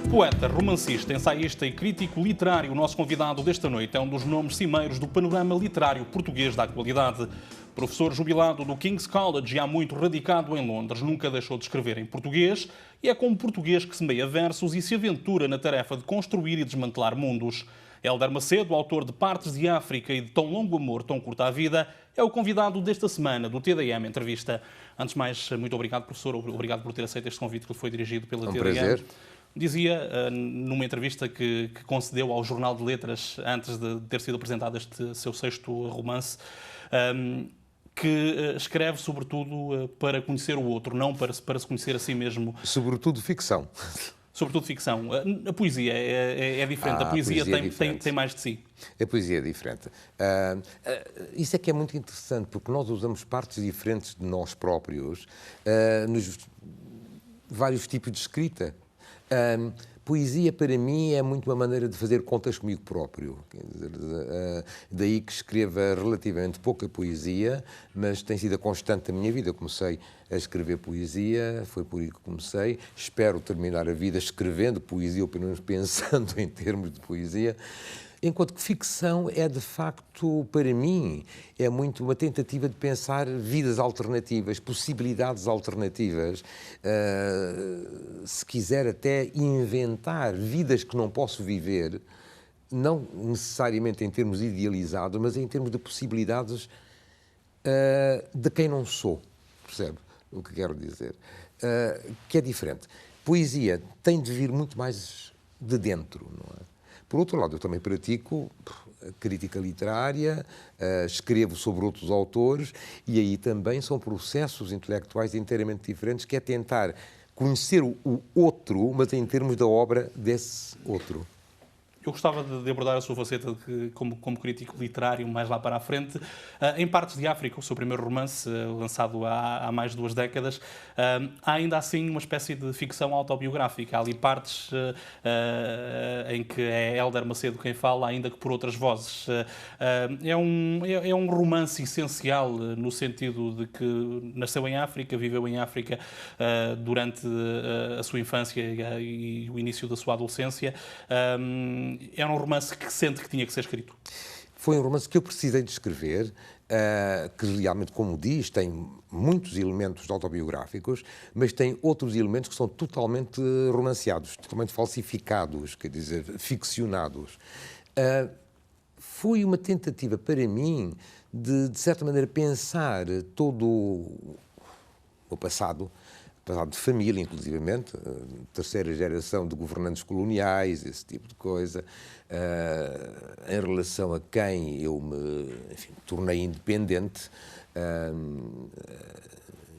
Poeta, romancista, ensaísta e crítico literário, o nosso convidado desta noite é um dos nomes cimeiros do panorama literário português da atualidade. Professor jubilado do King's College e há muito radicado em Londres, nunca deixou de escrever em português e é como português que semeia versos e se aventura na tarefa de construir e desmantelar mundos. Hélder Macedo, autor de Partes de África e de Tão Longo Amor, Tão Curta a Vida, é o convidado desta semana do TDM Entrevista. Antes de mais, muito obrigado, professor. Obrigado por ter aceito este convite que lhe foi dirigido pela TDM. Prazer. Dizia, numa entrevista que concedeu ao Jornal de Letras, antes de ter sido apresentado este seu sexto romance, que escreve sobretudo para conhecer o outro, não para se conhecer a si mesmo. Sobretudo ficção. Sobretudo ficção. A poesia é diferente. A poesia tem mais de si. A poesia é diferente. Isso é que é muito interessante, porque nós usamos partes diferentes de nós próprios nos vários tipos de escrita. Poesia, para mim, é muito uma maneira de fazer contas comigo próprio. Quer dizer, daí que escreva relativamente pouca poesia, mas tem sido a constante da minha vida. Eu comecei a escrever poesia, foi por aí que comecei. Espero terminar a vida escrevendo poesia, ou pelo menos pensando em termos de poesia. Enquanto que ficção é, de facto, para mim, é muito uma tentativa de pensar vidas alternativas, possibilidades alternativas, se quiser até inventar vidas que não posso viver, não necessariamente em termos idealizados, mas em termos de possibilidades de quem não sou, percebe o que quero dizer? Que é diferente. Poesia tem de vir muito mais de dentro, não é? Por outro lado, eu também pratico crítica literária, escrevo sobre outros autores e aí também são processos intelectuais inteiramente diferentes, que é tentar conhecer o outro, mas em termos da obra desse outro. Eu gostava de abordar a sua faceta como crítico literário mais lá para a frente. Em Partes de África, o seu primeiro romance, lançado há mais de 2 décadas, há ainda assim uma espécie de ficção autobiográfica. Há ali partes em que é Hélder Macedo quem fala, ainda que por outras vozes. É um romance essencial no sentido de que nasceu em África, viveu em África durante a sua infância e o início da sua adolescência. Era um romance que sente que tinha que ser escrito? Foi um romance que eu precisei de escrever, que realmente, como diz, tem muitos elementos autobiográficos, mas tem outros elementos que são totalmente romanceados, totalmente falsificados, quer dizer, ficcionados. Foi uma tentativa para mim de certa maneira, pensar todo o passado de família, inclusivamente, terceira geração de governantes coloniais, esse tipo de coisa, em relação a quem eu me tornei independente.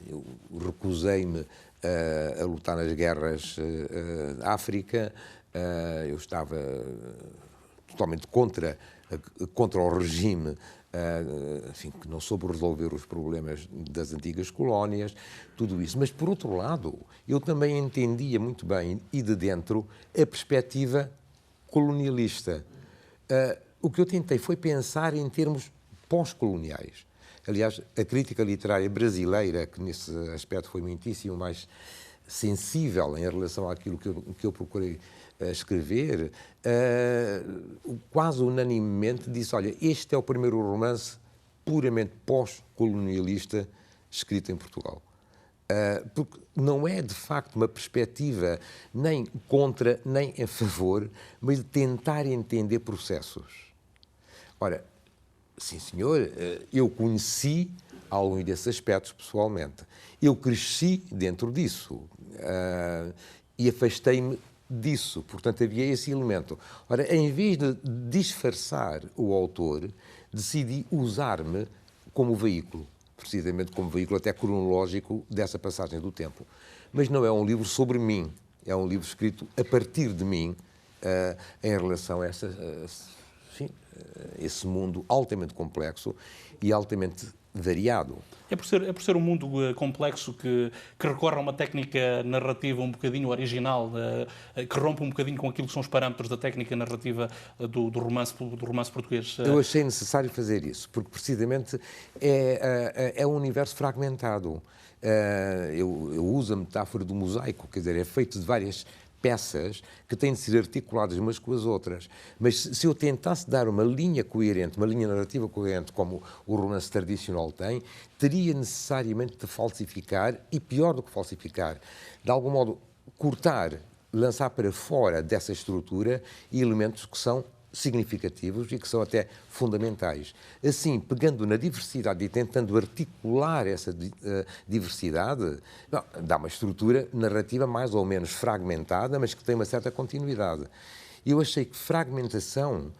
Eu recusei-me a lutar nas guerras da África, eu estava totalmente contra o regime, que não soube resolver os problemas das antigas colónias, tudo isso. Mas, por outro lado, eu também entendia muito bem, e de dentro, a perspectiva colonialista. O que eu tentei foi pensar em termos pós-coloniais. Aliás, a crítica literária brasileira, que nesse aspecto foi muitíssimo mais sensível em relação àquilo que eu procurei escrever, quase unanimemente disse, olha, este é o primeiro romance puramente pós-colonialista escrito em Portugal. Porque não é, de facto, uma perspectiva nem contra, nem a favor, mas de tentar entender processos. Ora, sim, senhor, eu conheci alguns desses aspectos pessoalmente. Eu cresci dentro disso e afastei-me disso. Portanto, havia esse elemento. Ora, em vez de disfarçar o autor, decidi usar-me como veículo, precisamente como veículo até cronológico dessa passagem do tempo. Mas não é um livro sobre mim, é um livro escrito a partir de mim, em relação a esse mundo altamente complexo e altamente variado. É por ser um mundo complexo que recorre a uma técnica narrativa um bocadinho original, que rompe um bocadinho com aquilo que são os parâmetros da técnica narrativa do romance português. Eu achei necessário fazer isso, porque precisamente é um universo fragmentado. Eu uso a metáfora do mosaico, quer dizer, é feito de várias peças que têm de ser articuladas umas com as outras. Mas se eu tentasse dar uma linha coerente, uma linha narrativa coerente, como o romance tradicional tem, teria necessariamente de falsificar, e pior do que falsificar, de algum modo cortar, lançar para fora dessa estrutura elementos que são significativos e que são até fundamentais. Assim, pegando na diversidade e tentando articular essa diversidade, dá uma estrutura narrativa mais ou menos fragmentada, mas que tem uma certa continuidade. Eu achei que fragmentação,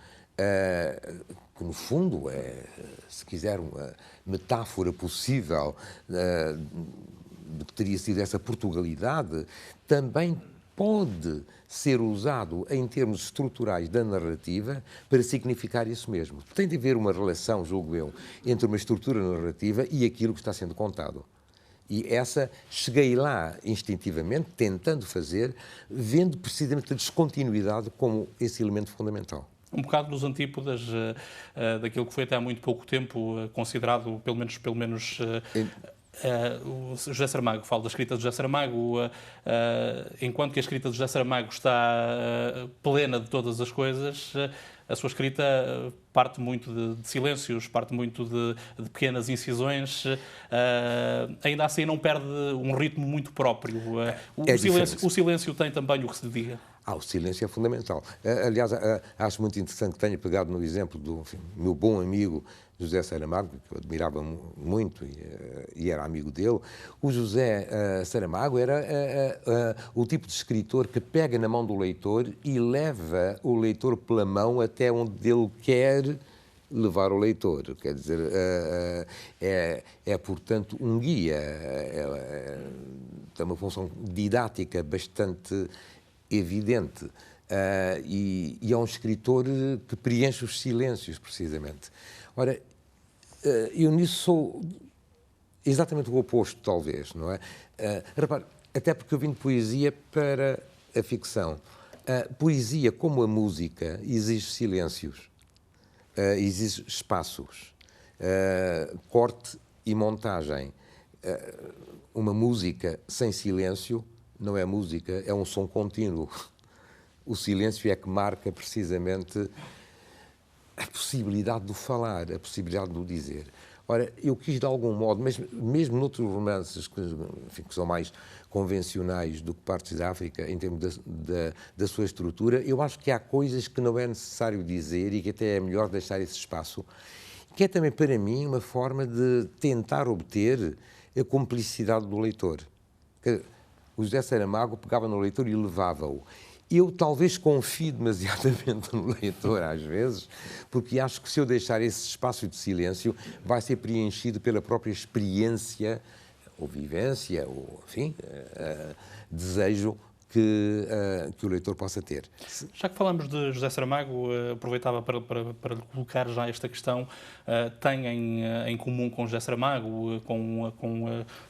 que no fundo é, se quiser, uma metáfora possível do que teria sido essa Portugalidade, também pode ser usado em termos estruturais da narrativa para significar isso mesmo. Tem de haver uma relação, julgo eu, entre uma estrutura narrativa e aquilo que está sendo contado. E essa, cheguei lá instintivamente, tentando fazer, vendo precisamente a descontinuidade como esse elemento fundamental. Um bocado nos antípodas daquilo que foi até há muito pouco tempo considerado, pelo menos o José Saramago, falo da escrita de José Saramago, enquanto que a escrita de José Saramago está plena de todas as coisas, a sua escrita parte muito de silêncios, parte muito de pequenas incisões, ainda assim não perde um ritmo muito próprio. O silêncio tem também o que se diga. O silêncio é fundamental. Aliás, acho muito interessante que tenha pegado no exemplo do meu bom amigo José Saramago, que eu admirava muito e era amigo dele. O José Saramago era o tipo de escritor que pega na mão do leitor e leva o leitor pela mão até onde ele quer levar o leitor. Quer dizer, portanto, um guia. Tem uma função didática bastante evidente. E é um escritor que preenche os silêncios, precisamente. Ora, eu nisso sou exatamente o oposto, talvez, não é? Repare, até porque eu vim de poesia para a ficção. A poesia, como a música, exige silêncios, exige espaços, corte e montagem. Uma música sem silêncio não é música, é um som contínuo. O silêncio é que marca precisamente a possibilidade do falar, a possibilidade do dizer. Ora, eu quis de algum modo, mas mesmo noutros romances que são mais convencionais do que Partes da África, em termos da sua estrutura, eu acho que há coisas que não é necessário dizer e que até é melhor deixar esse espaço, que é também para mim uma forma de tentar obter a cumplicidade do leitor. O José Saramago pegava no leitor e levava-o. Eu talvez confie demasiadamente no leitor, às vezes, porque acho que se eu deixar esse espaço de silêncio, vai ser preenchido pela própria experiência, ou vivência, ou, enfim, desejo que o leitor possa ter. Já que falamos de José Saramago, aproveitava para lhe colocar já esta questão. Tem em comum com José Saramago, com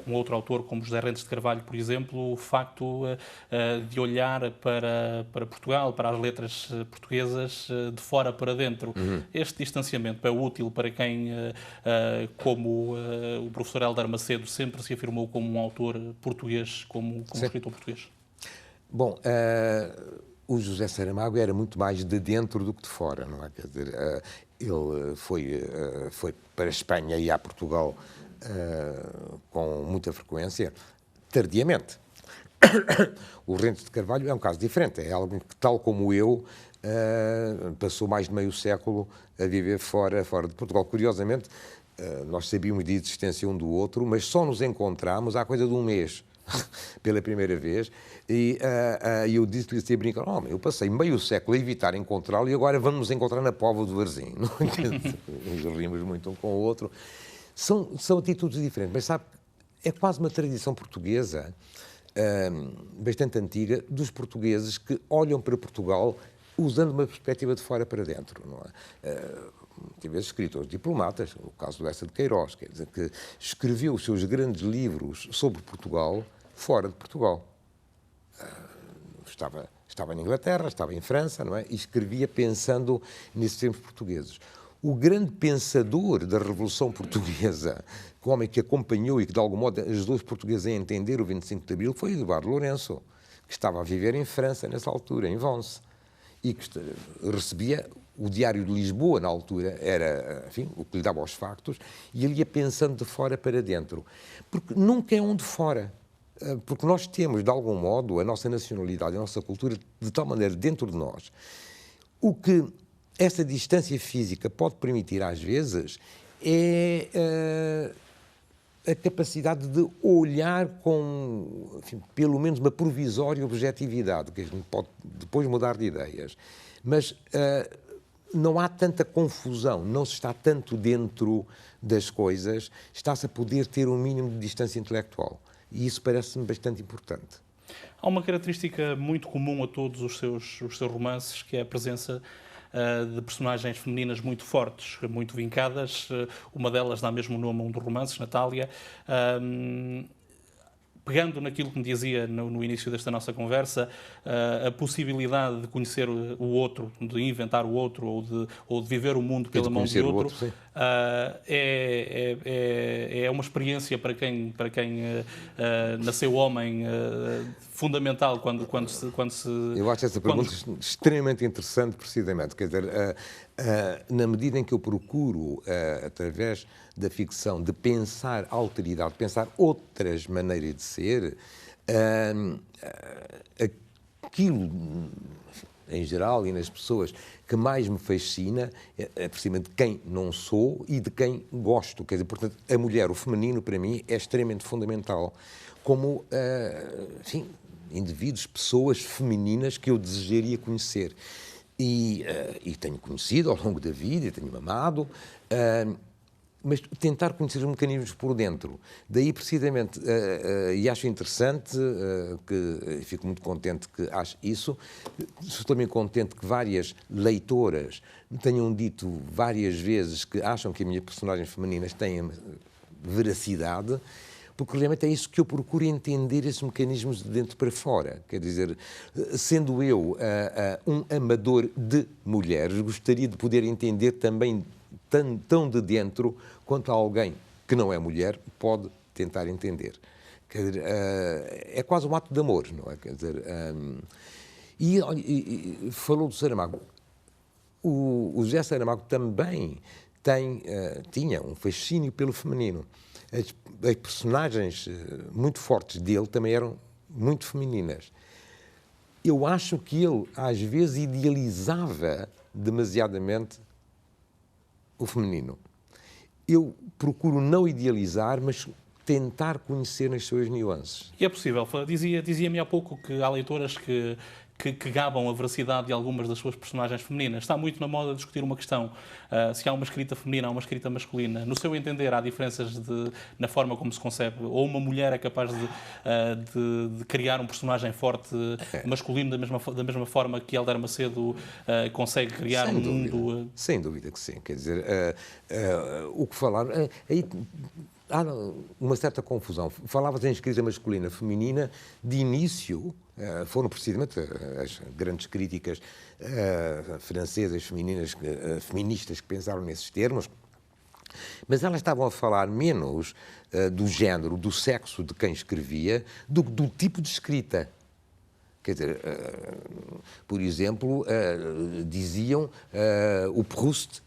um outro autor como José Rentes de Carvalho, por exemplo, o facto de olhar para Portugal, para as letras portuguesas, de fora para dentro. Este distanciamento é útil para quem, como o professor Hélder Macedo, sempre se afirmou como um autor português, como escritor português? Bom, o José Saramago era muito mais de dentro do que de fora, não é? Quer dizer, ele foi para a Espanha e a Portugal com muita frequência, tardiamente. O Rentes de Carvalho é um caso diferente, é alguém que, tal como eu, passou mais de meio século a viver fora de Portugal. Curiosamente, nós sabíamos de existência um do outro, mas só nos encontramos há coisa de um mês. Pela primeira vez, e eu disse-lhe assim, brincar, eu passei meio século a evitar encontrá-lo e agora vamos nos encontrar na Póvoa do Varzim. Nos rimos muito um com o outro. São atitudes diferentes, mas sabe, é quase uma tradição portuguesa, bastante antiga, dos portugueses que olham para Portugal usando uma perspectiva de fora para dentro, não é? Tive escritores diplomatas, o caso do Lessa de Queiroz, quer dizer, que escreveu os seus grandes livros sobre Portugal fora de Portugal. Estava na Inglaterra, estava em França, não é? E escrevia pensando nesses tempos portugueses. O grande pensador da Revolução Portuguesa, o homem que acompanhou e que de algum modo ajudou os portugueses a entender o 25 de Abril, foi Eduardo Lourenço, que estava a viver em França nessa altura, em Vence, e que recebia o Diário de Lisboa, na altura, era, enfim, o que lhe dava os factos, e ele ia pensando de fora para dentro. Porque nunca é um de fora. Porque nós temos, de algum modo, a nossa nacionalidade, a nossa cultura, de tal maneira dentro de nós. O que essa distância física pode permitir, às vezes, é a capacidade de olhar com, enfim, pelo menos uma provisória objetividade, que a gente pode depois mudar de ideias. Mas não há tanta confusão, não se está tanto dentro das coisas, está-se a poder ter um mínimo de distância intelectual. E isso parece-me bastante importante. Há uma característica muito comum a todos os seus romances, que é a presença de personagens femininas muito fortes, muito vincadas. Uma delas dá mesmo o nome a um dos romances, Natália. Pegando naquilo que me dizia no início desta nossa conversa, a possibilidade de conhecer o outro, de inventar o outro ou de viver o mundo pela mão de outro, é uma experiência para quem nasceu homem fundamental quando se... Eu acho essa pergunta extremamente interessante, precisamente. Quer dizer, na medida em que eu procuro, através da ficção, de pensar alteridade, pensar outras maneiras de ser, aquilo, em geral, e nas pessoas, que mais me fascina é precisamente de quem não sou e de quem gosto. Quer dizer, portanto, a mulher, o feminino, para mim, é extremamente fundamental. Como, enfim, indivíduos, pessoas femininas que eu desejaria conhecer. E tenho conhecido ao longo da vida, e tenho amado, mas tentar conhecer os mecanismos por dentro. Daí, precisamente, e acho interessante, que fico muito contente que ache isso, estou também contente que várias leitoras me tenham dito várias vezes que acham que as minhas personagens femininas têm veracidade, porque realmente é isso que eu procuro entender, esses mecanismos de dentro para fora. Quer dizer, sendo eu um amador de mulheres, gostaria de poder entender também tão de dentro quanto alguém que não é mulher pode tentar entender. Quer dizer, é quase um ato de amor, não é? Quer dizer, e falou do Saramago. O José Saramago também tinha um fascínio pelo feminino. As personagens muito fortes dele também eram muito femininas. Eu acho que ele, às vezes, idealizava demasiadamente o feminino. Eu procuro não idealizar, mas tentar conhecer nas suas nuances. E é possível. Dizia-me há pouco que há leitoras que gabam a veracidade de algumas das suas personagens femininas. Está muito na moda discutir uma questão, se há uma escrita feminina ou uma escrita masculina. No seu entender, há diferenças na forma como se concebe? Ou uma mulher é capaz de criar um personagem forte masculino da mesma forma que Hélder Macedo consegue criar um mundo... Sem dúvida que sim. Quer dizer, o que falaram... Aí há uma certa confusão. Falavas em escrita masculina, feminina, de início... foram precisamente as grandes críticas francesas, feministas que pensaram nesses termos, mas elas estavam a falar menos do género, do sexo de quem escrevia, do tipo de escrita. Quer dizer, por exemplo, diziam o Proust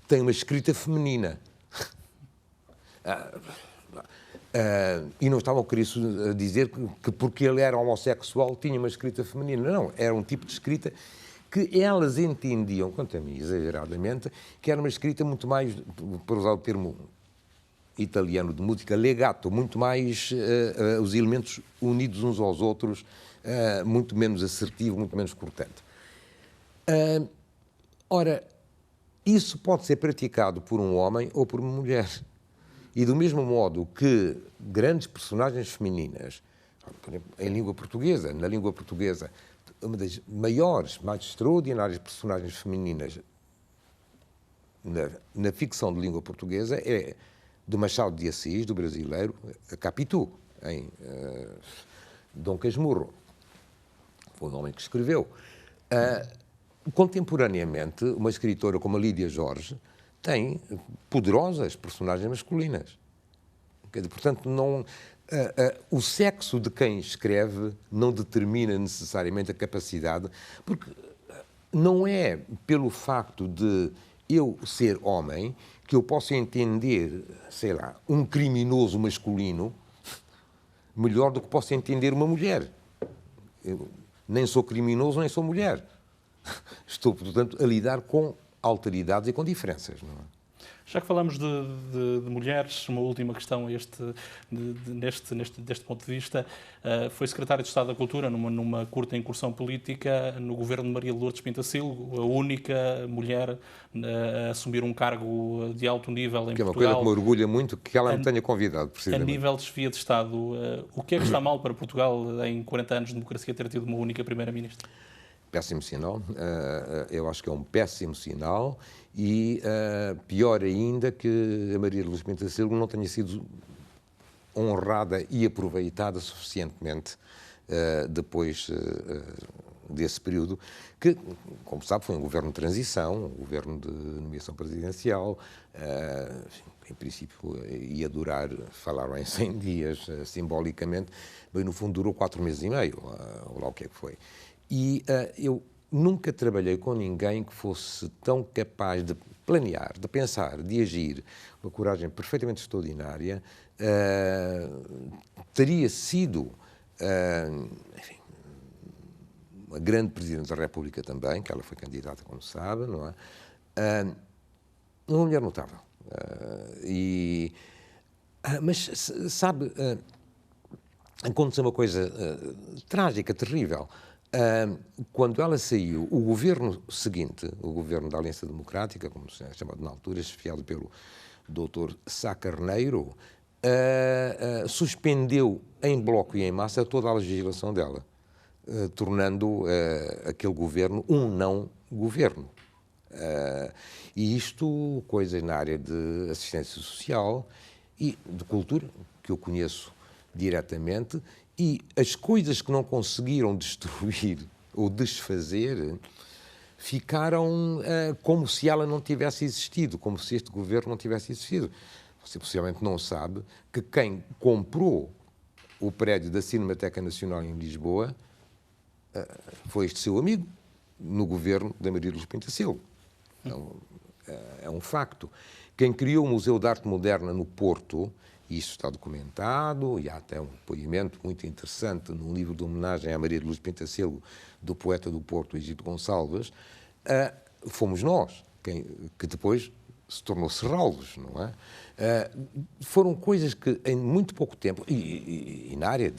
tem uma escrita feminina. E não estavam a querer dizer que porque ele era homossexual tinha uma escrita feminina. Não, era um tipo de escrita que elas entendiam, quanto a mim, exageradamente, que era uma escrita muito mais, para usar o termo italiano de música, legato, muito mais os elementos unidos uns aos outros, muito menos assertivo, muito menos cortante. Ora, isso pode ser praticado por um homem ou por uma mulher. E do mesmo modo que grandes personagens femininas, por exemplo, em língua portuguesa, na língua portuguesa, uma das maiores, mais extraordinárias personagens femininas na ficção de língua portuguesa é do Machado de Assis, do brasileiro, a Capitu, em Dom Casmurro. Foi um homem que escreveu. Contemporaneamente, uma escritora como a Lídia Jorge tem poderosas personagens masculinas. Portanto, não, O sexo de quem escreve não determina necessariamente a capacidade, porque não é pelo facto de eu ser homem que eu posso entender, sei lá, um criminoso masculino melhor do que posso entender uma mulher. Eu nem sou criminoso, nem sou mulher. Estou, portanto, a lidar com alteridades e com diferenças, não é? Já que falamos de mulheres, uma última questão deste ponto de vista. Foi secretário de Estado da Cultura numa curta incursão política no governo de Maria Lourdes Pintasilgo, a única mulher a assumir um cargo de alto nível em Portugal. Que é uma coisa que me orgulha muito que ela me tenha convidado, A precisamente. nível de chefia de Estado, o que é que está mal para Portugal em 40 anos de democracia ter tido uma única Primeira-Ministra? Péssimo sinal. Eu acho que é um péssimo sinal e pior ainda que a Maria Lourdes Pintasilgo não tenha sido honrada e aproveitada suficientemente depois desse período, que, como sabe, foi um governo de transição, um governo de nomeação presidencial, em princípio ia durar, falaram em 100 dias, simbolicamente, mas no fundo durou 4 meses e meio, ou lá o que é que foi. E eu nunca trabalhei com ninguém que fosse tão capaz de planear, de pensar, de agir, uma coragem perfeitamente extraordinária. Teria sido, enfim, uma grande Presidente da República também, que ela foi candidata, como sabe, não é? Uma mulher notável. Mas, sabe, aconteceu uma coisa trágica, terrível. Quando ela saiu, o governo seguinte, o governo da Aliança Democrática, como se é chamado na altura, chefiado pelo Dr. Sá Carneiro, suspendeu em bloco e em massa toda a legislação dela, tornando aquele governo um não-governo. E isto, coisas na área de assistência social e de cultura, que eu conheço diretamente, e as coisas que não conseguiram destruir ou desfazer ficaram como se ela não tivesse existido, como se este governo não tivesse existido. Você possivelmente não sabe que quem comprou o prédio da Cinemateca Nacional em Lisboa foi este seu amigo, no governo da Maria Lourdes Pintasilgo. Então, é um facto. Quem criou o Museu de Arte Moderna no Porto, isso está documentado, e há até um depoimento muito interessante num livro de homenagem à Maria Lourdes Pintasilgo, do poeta do Porto, Egito Gonçalves, fomos nós, que depois se tornou Serralves, não é? Foram coisas que em muito pouco tempo, e na área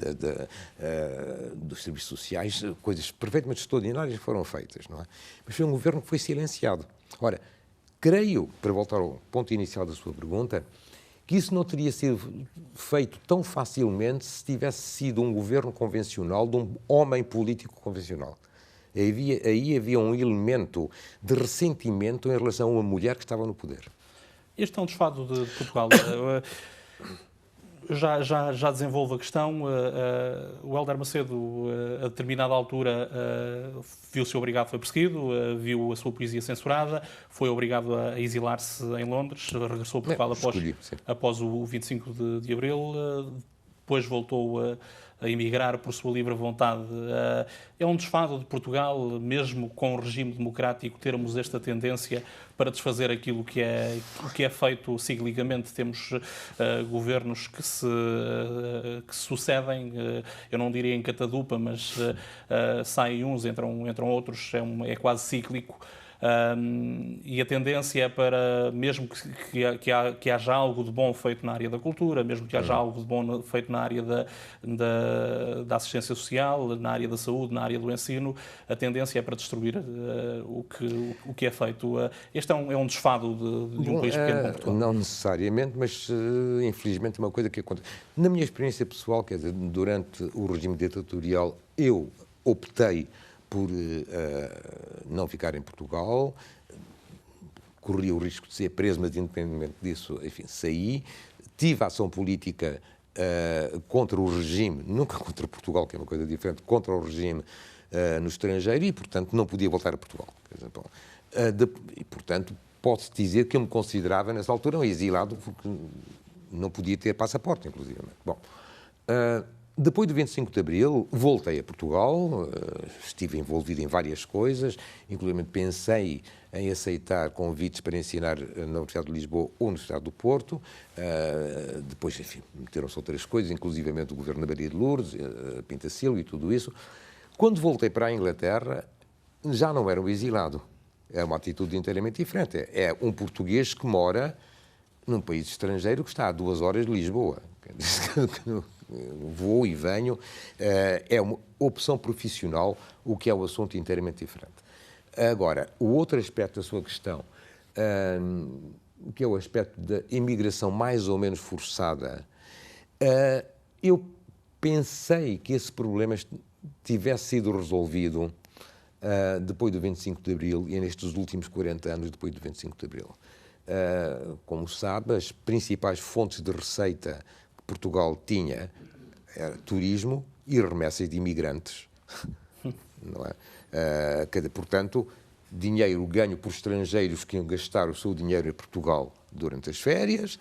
dos serviços sociais, coisas perfeitamente extraordinárias foram feitas, não é? Mas foi um governo que foi silenciado. Ora, creio, para voltar ao ponto inicial da sua pergunta, que isso não teria sido feito tão facilmente se tivesse sido um governo convencional, de um homem político convencional. Aí havia um elemento de ressentimento em relação a uma mulher que estava no poder. Este é um desfado de Portugal. Já desenvolve a questão. O Hélder Macedo, a determinada altura, viu-se obrigado, foi perseguido, viu a sua poesia censurada, foi obrigado a exilar-se em Londres, regressou a Portugal após o 25 de Abril, depois voltou a emigrar por sua livre vontade. É um desfado de Portugal, mesmo com o regime democrático, termos esta tendência para desfazer aquilo que é feito ciclicamente. Temos governos que se sucedem, eu não diria em catadupa, mas saem uns, entram outros, é quase cíclico. E a tendência é para, mesmo que haja algo de bom feito na área da cultura, mesmo que haja algo de bom feito na área da assistência social, na área da saúde, na área do ensino, a tendência é para destruir o que é feito. Este é um desfado de um país pequeno como Portugal. Não necessariamente, mas infelizmente é uma coisa que acontece. Na minha experiência pessoal, quer dizer, durante o regime ditatorial, eu optei por não ficar em Portugal, corria o risco de ser preso, mas independentemente disso, enfim, saí. Tive ação política contra o regime, nunca contra Portugal, que é uma coisa diferente, contra o regime no estrangeiro e, portanto, não podia voltar a Portugal. E, portanto, posso dizer que eu me considerava, nessa altura, um exilado, porque não podia ter passaporte, inclusive. Bom, Depois do 25 de Abril, voltei a Portugal, estive envolvido em várias coisas, inclusive pensei em aceitar convites para ensinar na Universidade de Lisboa ou na Universidade do Porto. Depois, enfim, meteram-se outras coisas, inclusivamente o governo da Maria de Lourdes, Pintacilgo e tudo isso. Quando voltei para a Inglaterra, já não era um exilado. É uma atitude inteiramente diferente. É um português que mora num país estrangeiro que está a 2 horas de Lisboa. Vou e venho. É uma opção profissional, o que é um assunto inteiramente diferente. Agora, o outro aspecto da sua questão, que é o aspecto da imigração mais ou menos forçada, eu pensei que esse problema tivesse sido resolvido depois do 25 de Abril e nestes últimos 40 anos depois do 25 de Abril. Como sabe, as principais fontes de receita que Portugal tinha era turismo e remessas de imigrantes. Não é? Portanto, dinheiro ganho por estrangeiros que iam gastar o seu dinheiro em Portugal durante as férias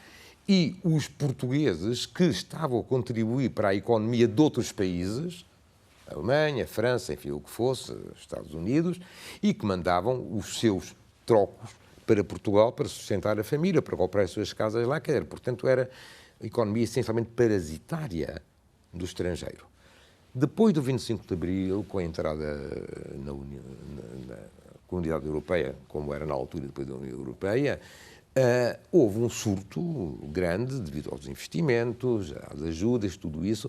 e os portugueses que estavam a contribuir para a economia de outros países, a Alemanha, a França, enfim, o que fosse, Estados Unidos, e que mandavam os seus trocos para Portugal para sustentar a família, para comprar as suas casas lá, quer dizer, portanto, era a economia essencialmente parasitária do estrangeiro. Depois do 25 de Abril, com a entrada na Comunidade Europeia, como era na altura depois da União Europeia, houve um surto grande devido aos investimentos, às ajudas, tudo isso,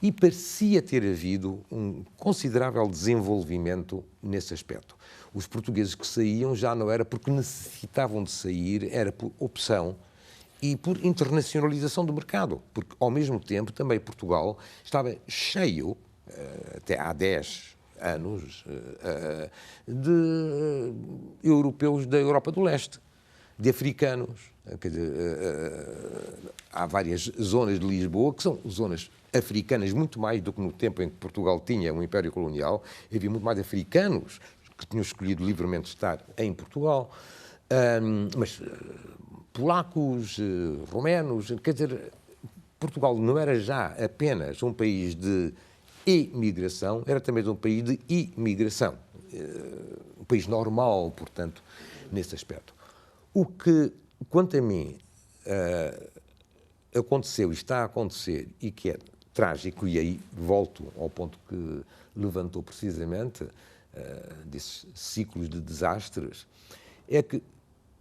e parecia ter havido um considerável desenvolvimento nesse aspecto. Os portugueses que saíam já não era porque necessitavam de sair, era por opção e por internacionalização do mercado, porque, ao mesmo tempo, também Portugal estava cheio, até há 10 anos, de europeus da Europa do Leste, de africanos. Quer dizer, há várias zonas de Lisboa que são zonas africanas, muito mais do que no tempo em que Portugal tinha um império colonial. Havia muito mais africanos que tinham escolhido livremente estar em Portugal, mas polacos, romenos, quer dizer, Portugal não era já apenas um país de emigração, era também um país de imigração. Um país normal, portanto, nesse aspecto. O que, quanto a mim, aconteceu e está a acontecer e que é trágico, e aí volto ao ponto que levantou precisamente, desses ciclos de desastres, é que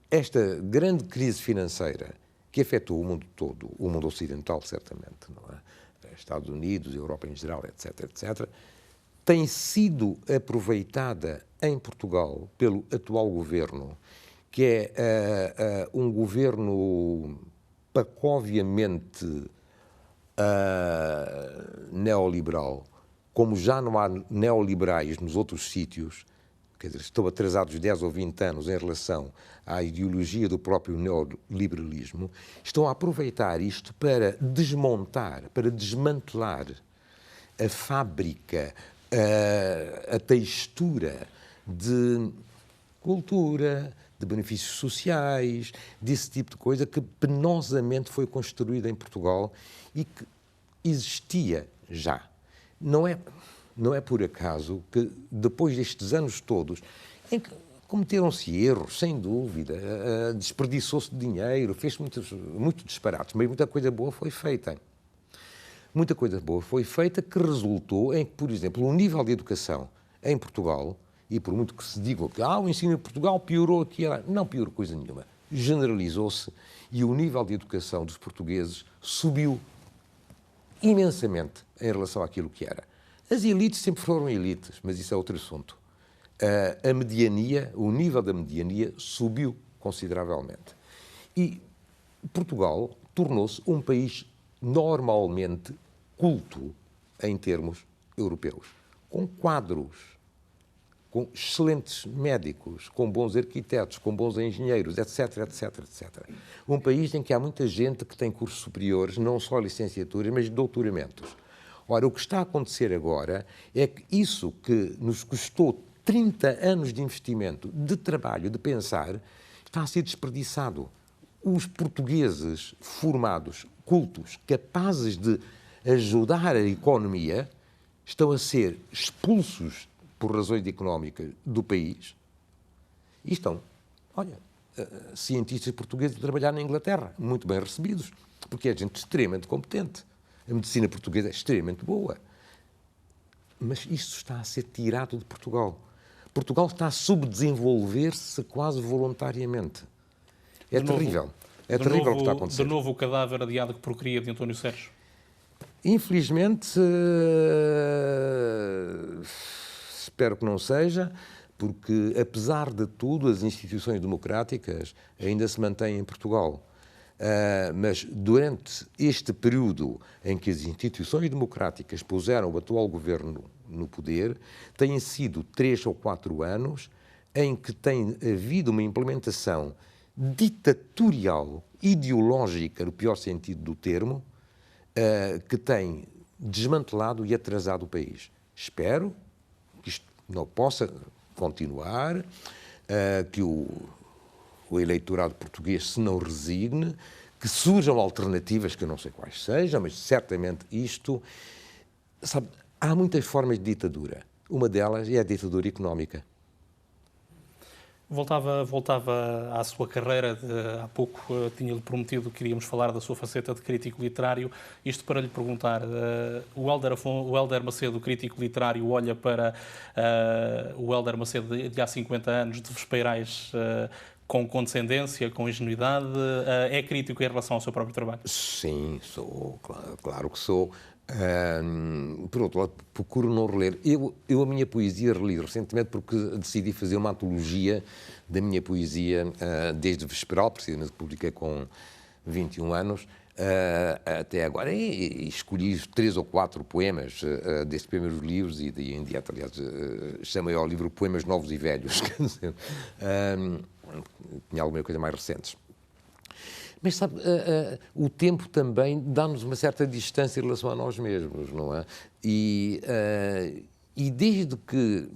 esta grande crise financeira que afetou o mundo todo, o mundo ocidental, certamente, não é? Estados Unidos, Europa em geral, etc., etc., tem sido aproveitada em Portugal pelo atual governo, que é um governo pacoviamente neoliberal, como já não há neoliberais nos outros sítios, quer dizer, estão atrasados 10 ou 20 anos em relação à ideologia do próprio neoliberalismo, estão a aproveitar isto para desmontar, para desmantelar a fábrica, a textura de cultura, de benefícios sociais, desse tipo de coisa que penosamente foi construída em Portugal e que existia já. Não é por acaso que, depois destes anos todos, em que cometeram-se erros, sem dúvida, desperdiçou-se dinheiro, fez-se muito disparates, mas muita coisa boa foi feita. Muita coisa boa foi feita que resultou em que, por exemplo, o nível de educação em Portugal, e por muito que se diga que o ensino em Portugal piorou aqui, não piorou coisa nenhuma. Generalizou-se e o nível de educação dos portugueses subiu imensamente em relação àquilo que era. As elites sempre foram elites, mas isso é outro assunto. A mediania, o nível da mediania subiu consideravelmente. E Portugal tornou-se um país normalmente culto em termos europeus, com quadros, com excelentes médicos, com bons arquitetos, com bons engenheiros, etc, etc, etc. Um país em que há muita gente que tem cursos superiores, não só licenciaturas, mas doutoramentos. Ora, o que está a acontecer agora é que isso que nos custou 30 anos de investimento, de trabalho, de pensar, está a ser desperdiçado. Os portugueses formados, cultos, capazes de ajudar a economia, estão a ser expulsos por razões económicas do país e estão, olha, cientistas portugueses a trabalhar na Inglaterra, muito bem recebidos, porque é gente extremamente competente. A medicina portuguesa é extremamente boa. Mas isto está a ser tirado de Portugal. Portugal está a subdesenvolver-se quase voluntariamente. É terrível. É terrível o que está a acontecer. De novo o cadáver adiado que procria de António Sérgio? Infelizmente, espero que não seja, porque, apesar de tudo, as instituições democráticas ainda se mantêm em Portugal. Mas durante este período em que as instituições democráticas puseram o atual governo no poder, têm sido 3 ou 4 anos em que tem havido uma implementação ditatorial, ideológica, no pior sentido do termo, que tem desmantelado e atrasado o país. Espero que isto não possa continuar, que o eleitorado português se não resigne, que surjam alternativas, que eu não sei quais sejam, mas certamente isto... Sabe, há muitas formas de ditadura. Uma delas é a ditadura económica. Voltava à sua carreira. Há pouco tinha-lhe prometido que iríamos falar da sua faceta de crítico literário. Isto para lhe perguntar, o Hélder Macedo, crítico literário, olha para o Hélder Macedo de há 50 anos, de Vespeirais, com condescendência, com ingenuidade? É crítico em relação ao seu próprio trabalho? Sim, sou, claro que sou. Por outro lado, procuro não reler. Eu a minha poesia reli recentemente porque decidi fazer uma antologia da minha poesia desde Vesperal, precisamente publiquei com 21 anos, até agora. E escolhi 3 ou 4 poemas destes primeiros livros e daí em diante, aliás, chamei ao livro Poemas Novos e Velhos. Quer dizer, tinha alguma coisa mais recentes. Mas, sabe, o tempo também dá-nos uma certa distância em relação a nós mesmos, não é? E desde que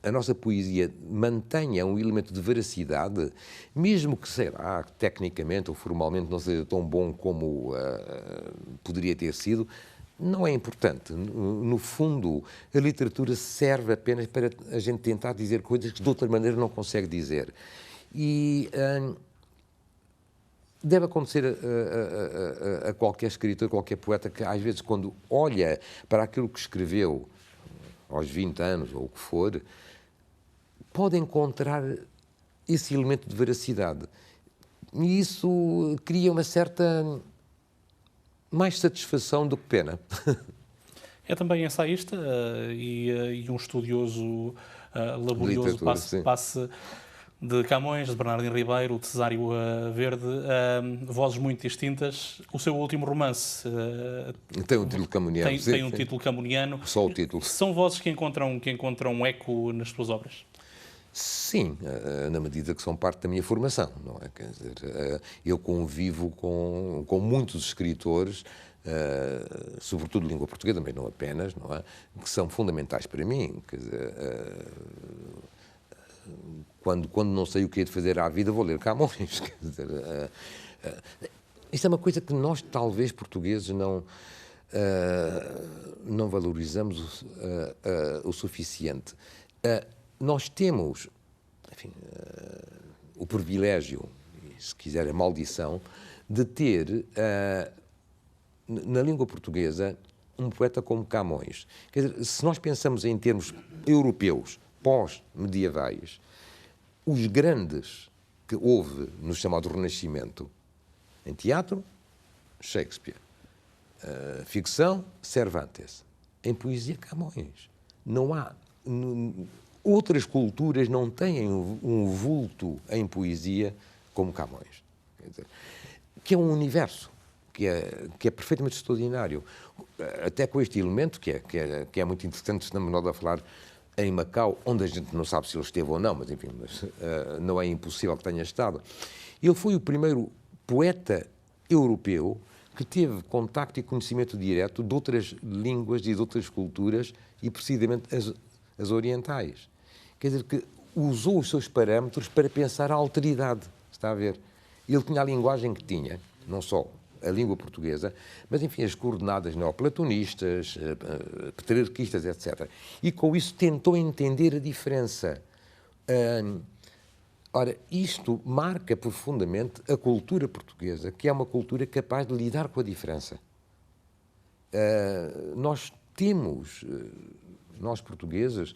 a nossa poesia mantenha um elemento de veracidade, mesmo que, sei lá, tecnicamente ou formalmente não seja tão bom como poderia ter sido, não é importante. No fundo, a literatura serve apenas para a gente tentar dizer coisas que de outra maneira não consegue dizer. E... deve acontecer a qualquer escritor, qualquer poeta, que às vezes quando olha para aquilo que escreveu aos 20 anos, ou o que for, pode encontrar esse elemento de veracidade. E isso cria uma certa mais satisfação do que pena. É também ensaísta e um estudioso laborioso, passe de Camões, de Bernardino Ribeiro, de Cesário Verde, vozes muito distintas. O seu último romance tem um título camoniano. Tem um título camoniano. Só o título. São vozes que encontram eco nas suas obras? Sim, na medida que são parte da minha formação, não é? Quer dizer, eu convivo com muitos escritores, sobretudo de língua portuguesa, mas não apenas, não é? Que são fundamentais para mim. Quer dizer, quando não sei o que é de fazer à vida, vou ler Camões. Quer dizer, isto é uma coisa que nós, talvez, portugueses, não valorizamos o suficiente. Nós temos, enfim, o privilégio, se quiser a maldição, de ter, na língua portuguesa, um poeta como Camões. Quer dizer, se nós pensamos em termos europeus, pós-medievais, os grandes que houve no chamado Renascimento, em teatro, Shakespeare, ficção, Cervantes, em poesia, Camões. Não há... Outras culturas não têm um vulto em poesia como Camões. Quer dizer, que é um universo que é perfeitamente extraordinário. Até com este elemento que é muito interessante, estamos nós a falar em Macau, onde a gente não sabe se ele esteve ou não, mas enfim, não é impossível que tenha estado. Ele foi o primeiro poeta europeu que teve contacto e conhecimento direto de outras línguas e de outras culturas, e precisamente as orientais. Quer dizer, que usou os seus parâmetros para pensar a alteridade, está a ver? Ele tinha a linguagem que tinha, não só a língua portuguesa, mas, enfim, as coordenadas neoplatonistas, petrarquistas, etc. E com isso tentou entender a diferença. Ora, isto marca profundamente a cultura portuguesa, que é uma cultura capaz de lidar com a diferença. Nós temos, nós portugueses,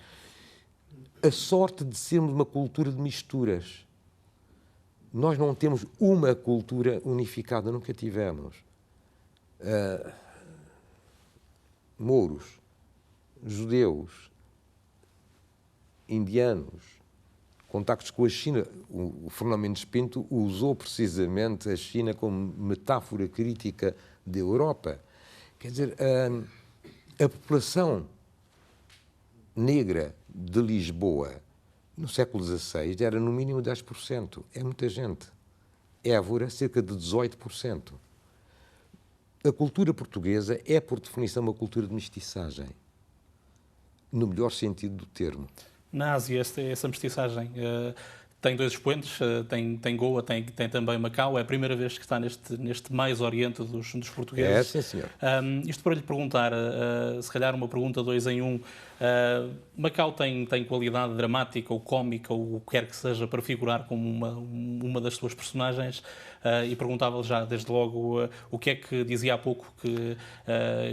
a sorte de sermos uma cultura de misturas. Nós não temos uma cultura unificada, nunca tivemos. Mouros, judeus, indianos, contactos com a China. O Fernando Mendes Pinto usou precisamente a China como metáfora crítica da Europa. Quer dizer, a população negra de Lisboa, no século XVI, era no mínimo 10%. É muita gente. Évora, cerca de 18%. A cultura portuguesa é, por definição, uma cultura de mestiçagem. No melhor sentido do termo. Na Ásia, essa mestiçagem tem dois expoentes, tem Goa, tem também Macau. É a primeira vez que está neste mais oriente dos portugueses. É, sim, senhor. Isto para lhe perguntar, se calhar uma pergunta 2 em 1. Macau tem qualidade dramática ou cómica, ou o que quer que seja, para figurar como uma das suas personagens. E perguntava-lhe já, desde logo, o que é que dizia há pouco que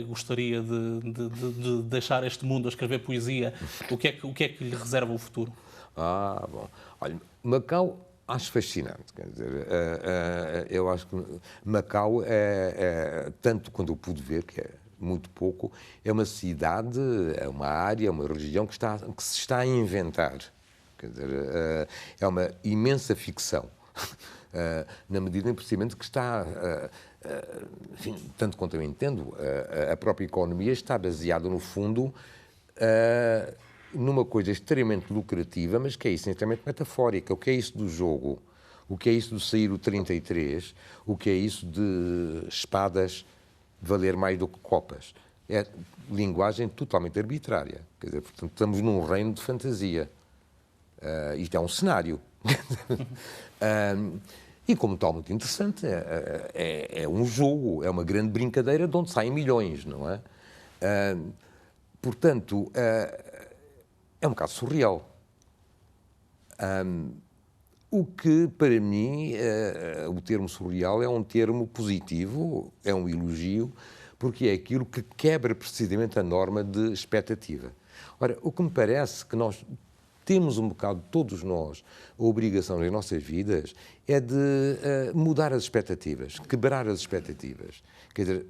gostaria de deixar este mundo a escrever poesia. O que é que lhe reserva o futuro? Bom. Olha, Macau acho fascinante. Quer dizer, eu acho que Macau tanto quando eu pude ver, que é muito pouco, é uma cidade, é uma área, é uma região que se está a inventar. Quer dizer, é uma imensa ficção. Na medida em precisamente que está, enfim, tanto quanto eu entendo, a própria economia está baseada, no fundo, numa coisa extremamente lucrativa, mas que é essencialmente metafórica. O que é isso do jogo? O que é isso de sair o 33? O que é isso de espadas valer mais do que copas? É linguagem totalmente arbitrária. Quer dizer, portanto, estamos num reino de fantasia. Isto é um cenário. E, como tal, muito interessante, é um jogo, é uma grande brincadeira de onde saem milhões, não é? Portanto, é um bocado surreal. O que, para mim, o termo surreal é um termo positivo, é um elogio, porque é aquilo que quebra precisamente a norma de expectativa. Ora, o que me parece que nós temos um bocado, todos nós, a obrigação nas nossas vidas é de mudar as expectativas, quebrar as expectativas. Quer dizer,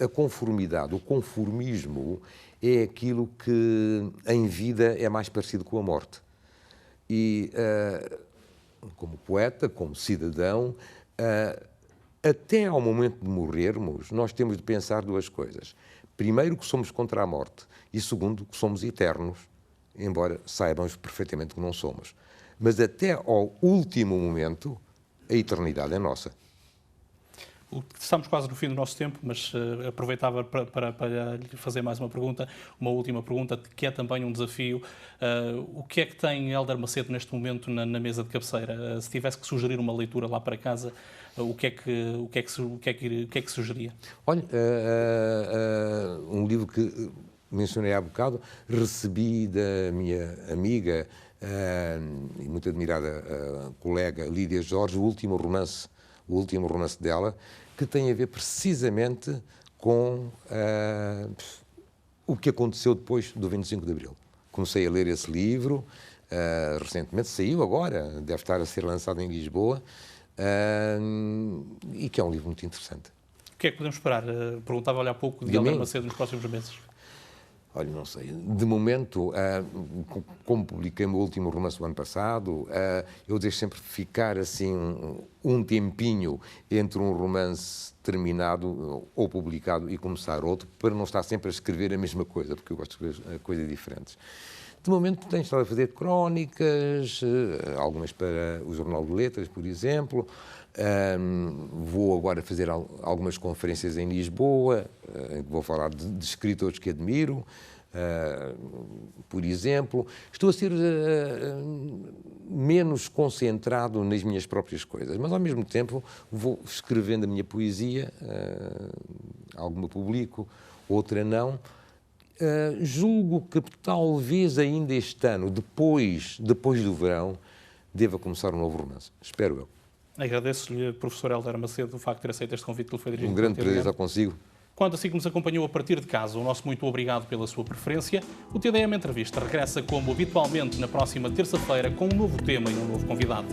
a conformidade, o conformismo é aquilo que em vida é mais parecido com a morte. E, como poeta, como cidadão, até ao momento de morrermos, nós temos de pensar duas coisas. Primeiro, que somos contra a morte. E segundo, que somos eternos, embora saibamos perfeitamente que não somos. Mas até ao último momento, a eternidade é nossa. Estamos quase no fim do nosso tempo, mas aproveitava para lhe fazer mais uma pergunta, uma última pergunta, que é também um desafio. O que é que tem Hélder Macedo neste momento na mesa de cabeceira? Se tivesse que sugerir uma leitura lá para casa, o que é que sugeria? Olha, um livro que mencionei há bocado, recebi da minha amiga e muito admirada colega Lídia Jorge, o último romance dela, que tem a ver precisamente com o que aconteceu depois do 25 de Abril. Comecei a ler esse livro, recentemente saiu agora, deve estar a ser lançado em Lisboa, e que é um livro muito interessante. O que é que podemos esperar? Perguntava-lhe há pouco de Hélder Macedo nos próximos meses. Olha, não sei. De momento, como publiquei o meu último romance do ano passado, eu deixo sempre ficar assim um tempinho entre um romance terminado ou publicado e começar outro, para não estar sempre a escrever a mesma coisa, porque eu gosto de escrever coisas diferentes. De momento, tenho estado a fazer crónicas, algumas para o Jornal de Letras, por exemplo. Vou agora fazer algumas conferências em Lisboa, em que vou falar de escritores que admiro. por exemplo. Estou a ser menos concentrado nas minhas próprias coisas, mas ao mesmo tempo vou escrevendo a minha poesia, alguma publico, outra não. Julgo que talvez ainda este ano, depois do verão, deva começar um novo romance. Espero eu. Agradeço-lhe, professor Hélder Macedo, o facto de ter aceito este convite que lhe foi dirigido. Um grande prazer estar consigo. Quanto a si que nos acompanhou a partir de casa, o nosso muito obrigado pela sua preferência. O TDM Entrevista regressa como habitualmente na próxima terça-feira com um novo tema e um novo convidado.